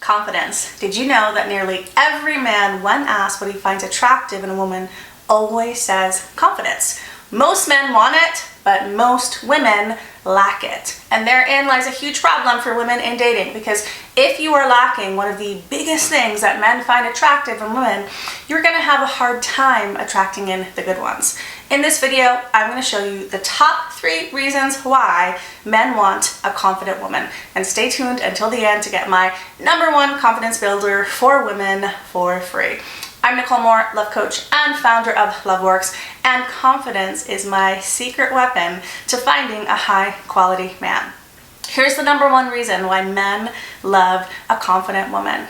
Confidence. Did you know that nearly every man, when asked what he finds attractive in a woman, always says confidence? Most men want it, but most women lack it. And therein lies a huge problem for women in dating, because if you are lacking one of the biggest things that men find attractive in women, you're gonna have a hard time attracting in the good ones. In this video, I'm gonna show you the top 3 reasons why men want a confident woman. And stay tuned until the end to get my #1 confidence builder for women for free. I'm Nicole Moore, love coach and founder of LoveWorks, and confidence is my secret weapon to finding a high quality man. Here's the #1 reason why men love a confident woman.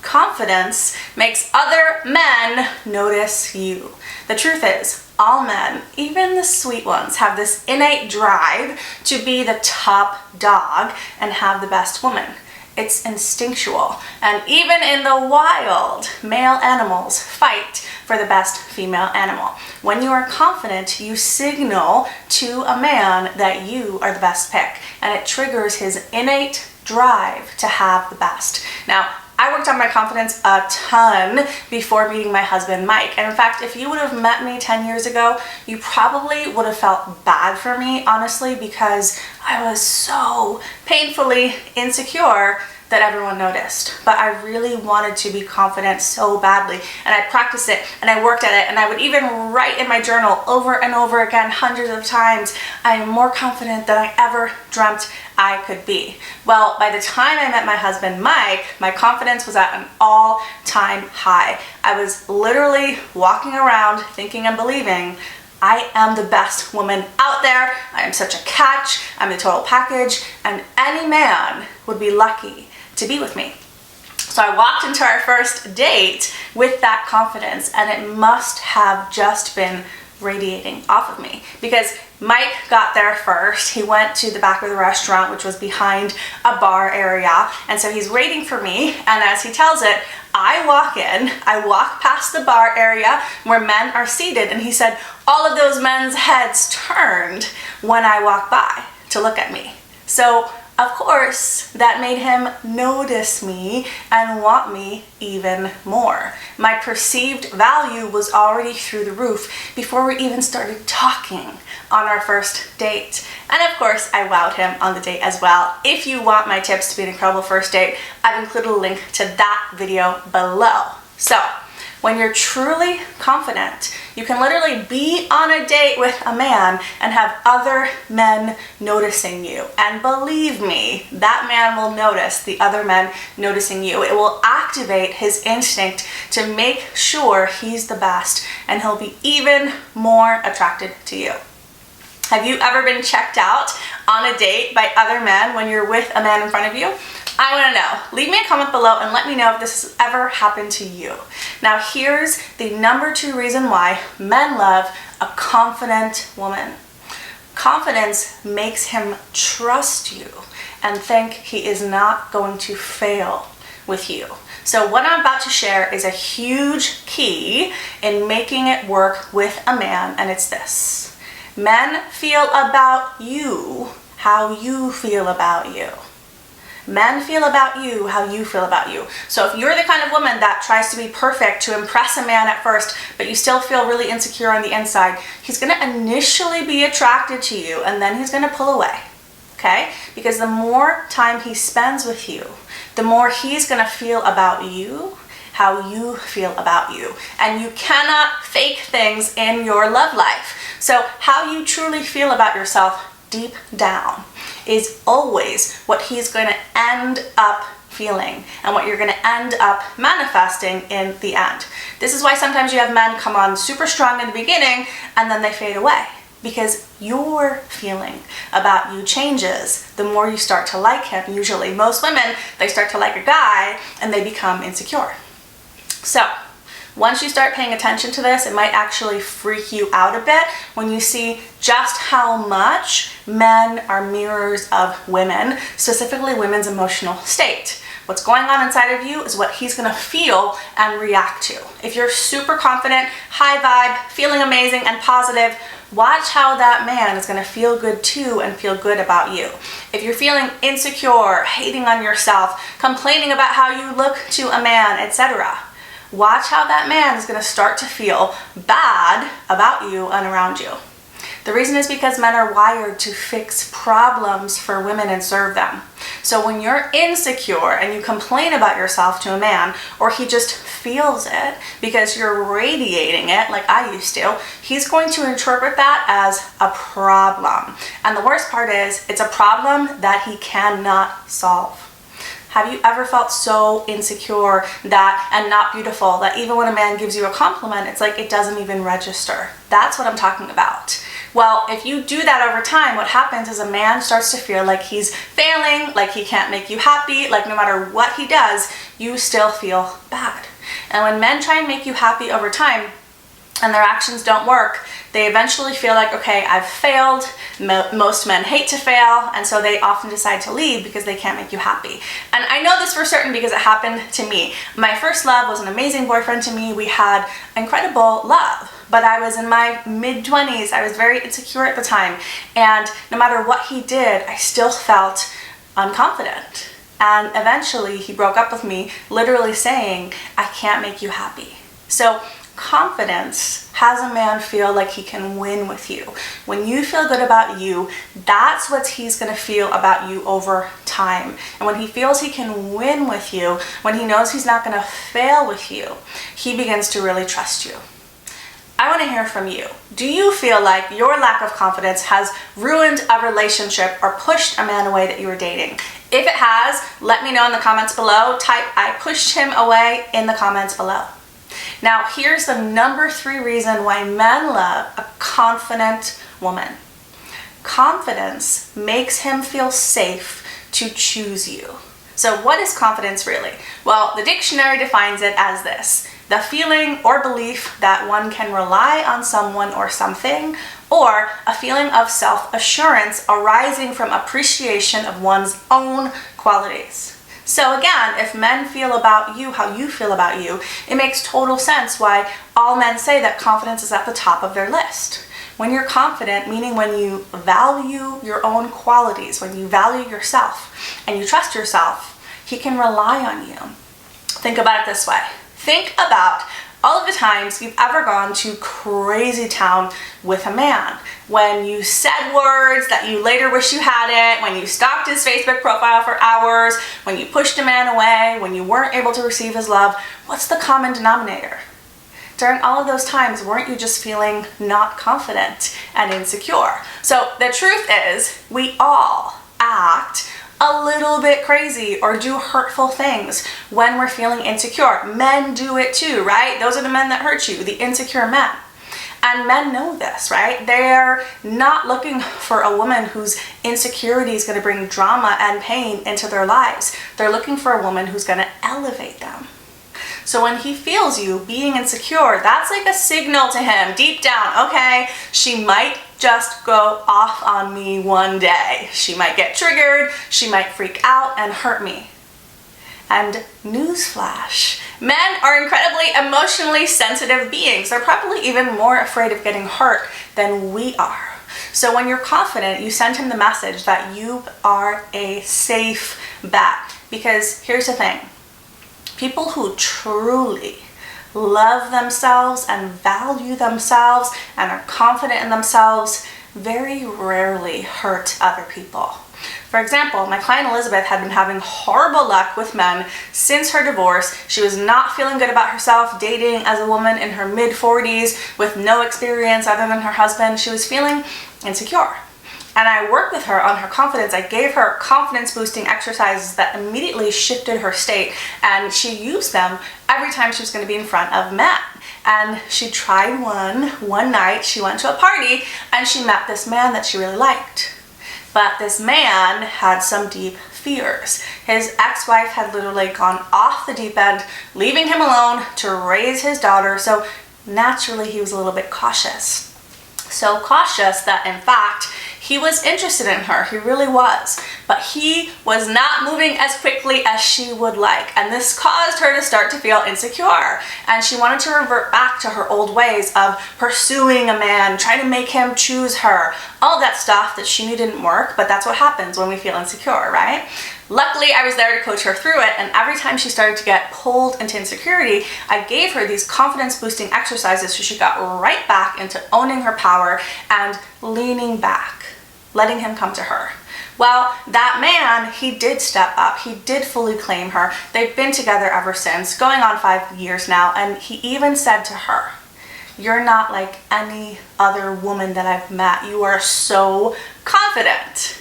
Confidence makes other men notice you. The truth is, all men, even the sweet ones, have this innate drive to be the top dog and have the best woman. It's instinctual. And even in the wild, male animals fight for the best female animal. When you are confident, you signal to a man that you are the best pick, and it triggers his innate drive to have the best. Now, I worked on my confidence a ton before meeting my husband, Mike. And in fact, if you would have met me 10 years ago, you probably would have felt bad for me, honestly, because I was so painfully insecure that everyone noticed. But I really wanted to be confident so badly, and I practiced it and I worked at it, and I would even write in my journal over and over again hundreds of times, I am more confident than I ever dreamt I could be. Well, by the time I met my husband Mike, my confidence was at an all-time high. I was literally walking around thinking and believing, I am the best woman out there, I am such a catch, I'm the total package, and any man would be lucky to be with me. So I walked into our first date with that confidence, and it must have just been radiating off of me, because Mike got there first. He went to the back of the restaurant, which was behind a bar area, and so he's waiting for me, and as he tells it, I walk in, I walk past the bar area where men are seated, and he said all of those men's heads turned when I walked by to look at me. So of course, that made him notice me and want me even more. My perceived value was already through the roof before we even started talking on our first date. And of course, I wowed him on the date as well. If you want my tips to be an incredible first date, I've included a link to that video below. So, when you're truly confident, you can literally be on a date with a man and have other men noticing you. And believe me, that man will notice the other men noticing you. It will activate his instinct to make sure he's the best, and he'll be even more attracted to you. Have you ever been checked out on a date by other men when you're with a man in front of you? I want to know. Leave me a comment below and let me know if this has ever happened to you. Now here's the #2 reason why men love a confident woman. Confidence makes him trust you and think he is not going to fail with you. So what I'm about to share is a huge key in making it work with a man, and it's this. Men feel about you how you feel about you. Men feel about you how you feel about you. So if you're the kind of woman that tries to be perfect to impress a man at first, but you still feel really insecure on the inside, he's gonna initially be attracted to you, and then he's gonna pull away, okay? Because the more time he spends with you, the more he's gonna feel about you how you feel about you. And you cannot fake things in your love life. So how you truly feel about yourself deep down is always what he's going to end up feeling and what you're going to end up manifesting in the end. This is why sometimes you have men come on super strong in the beginning and then they fade away, because your feeling about you changes the more you start to like him. Usually most women, they start to like a guy and they become insecure. So once you start paying attention to this, it might actually freak you out a bit when you see just how much men are mirrors of women, specifically women's emotional state. What's going on inside of you is what he's gonna feel and react to. If you're super confident, high vibe, feeling amazing and positive, watch how that man is going to feel good too and feel good about you. If you're feeling insecure, hating on yourself, complaining about how you look to a man, etc., watch how that man is going to start to feel bad about you and around you. The reason is because men are wired to fix problems for women and serve them. So when you're insecure and you complain about yourself to a man, or he just feels it because you're radiating it like I used to, he's going to interpret that as a problem. And the worst part is, it's a problem that he cannot solve. Have you ever felt so insecure that and not beautiful that even when a man gives you a compliment, it's like it doesn't even register? That's what I'm talking about. Well, if you do that over time, what happens is a man starts to feel like he's failing, like he can't make you happy, like no matter what he does, you still feel bad. And when men try and make you happy over time, and their actions don't work, they eventually feel like, okay, I've failed. Most men hate to fail, and so they often decide to leave because they can't make you happy. And I know this for certain because it happened to me. My first love was an amazing boyfriend to me. We had incredible love, but I was in my mid-20s. I was very insecure at the time, and no matter what he did, I still felt unconfident. And eventually he broke up with me, literally saying, I can't make you happy. So confidence has a man feel like he can win with you. When you feel good about you, that's what he's going to feel about you over time. And when he feels he can win with you, when he knows he's not going to fail with you, he begins to really trust you. I want to hear from you. Do you feel like your lack of confidence has ruined a relationship or pushed a man away that you were dating? If it has, let me know in the comments below. Type "I pushed him away" in the comments below. Now, here's the number 3 reason why men love a confident woman. Confidence makes him feel safe to choose you. So what is confidence really? Well, the dictionary defines it as this: the feeling or belief that one can rely on someone or something, or a feeling of self-assurance arising from appreciation of one's own qualities. So again, if men feel about you how you feel about you, it makes total sense why all men say that confidence is at the top of their list. When you're confident, meaning when you value your own qualities, when you value yourself and you trust yourself, he can rely on you. Think about it this way. Think about all of the times you've ever gone to crazy town with a man. When you said words that you later wish you hadn't, when you stalked his Facebook profile for hours, when you pushed a man away, when you weren't able to receive his love, what's the common denominator? During all of those times, weren't you just feeling not confident and insecure? So the truth is, we all act a little bit crazy or do hurtful things when we're feeling insecure. Men do it too, right? Those are the men that hurt you, the insecure men. And men know this, right? They're not looking for a woman whose insecurity is going to bring drama and pain into their lives. They're looking for a woman who's going to elevate them. So when he feels you being insecure, that's like a signal to him deep down, okay, she might just go off on me one day. She might get triggered, she might freak out and hurt me. And newsflash, men are incredibly emotionally sensitive beings. They're probably even more afraid of getting hurt than we are. So when you're confident, you send him the message that you are a safe bet. Because here's the thing, people who truly love themselves and value themselves and are confident in themselves very rarely hurt other people. For example, my client Elizabeth had been having horrible luck with men since her divorce. She was not feeling good about herself, dating as a woman in her mid-40s with no experience other than her husband. She was feeling insecure. And I worked with her on her confidence. I gave her confidence boosting exercises that immediately shifted her state, and she used them every time she was going to be in front of men. And she tried one night. She went to a party and she met this man that she really liked. But this man had some deep fears. His ex-wife had literally gone off the deep end, leaving him alone to raise his daughter. So naturally he was a little bit cautious. So cautious that in fact He was interested in her, he really was, but he was not moving as quickly as she would like, and this caused her to start to feel insecure, and she wanted to revert back to her old ways of pursuing a man, trying to make him choose her, all that stuff that she knew didn't work, but that's what happens when we feel insecure, right? Luckily, I was there to coach her through it, and every time she started to get pulled into insecurity, I gave her these confidence boosting exercises so she got right back into owning her power and leaning back, letting him come to her. Well, that man, he did step up. He did fully claim her. They've been together ever since, going on 5 years now, and he even said to her, "You're not like any other woman that I've met. You are so confident."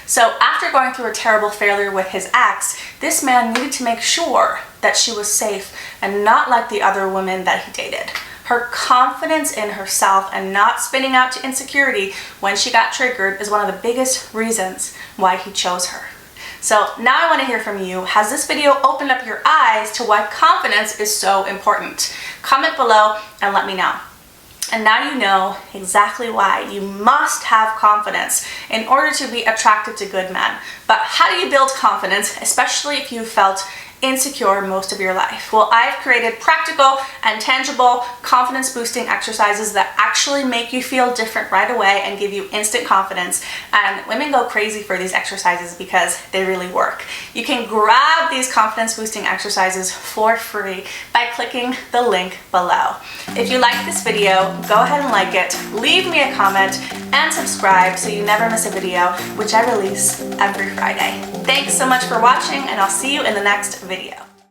So after going through a terrible failure with his ex, this man needed to make sure that she was safe and not like the other women that he dated. Her confidence in herself and not spinning out to insecurity when she got triggered is one of the biggest reasons why he chose her. So now I want to hear from you. Has this video opened up your eyes to why confidence is so important? Comment below and let me know. And now you know exactly why you must have confidence in order to be attracted to good men. But how do you build confidence, especially if you felt insecure most of your life? Well, I've created practical and tangible confidence boosting exercises that actually make you feel different right away and give you instant confidence. And women go crazy for these exercises because they really work. You can grab these confidence boosting exercises for free by clicking the link below. If you like this video, go ahead and like it, leave me a comment, and subscribe so you never miss a video, which I release every Friday. Thanks so much for watching, and I'll see you in the next video.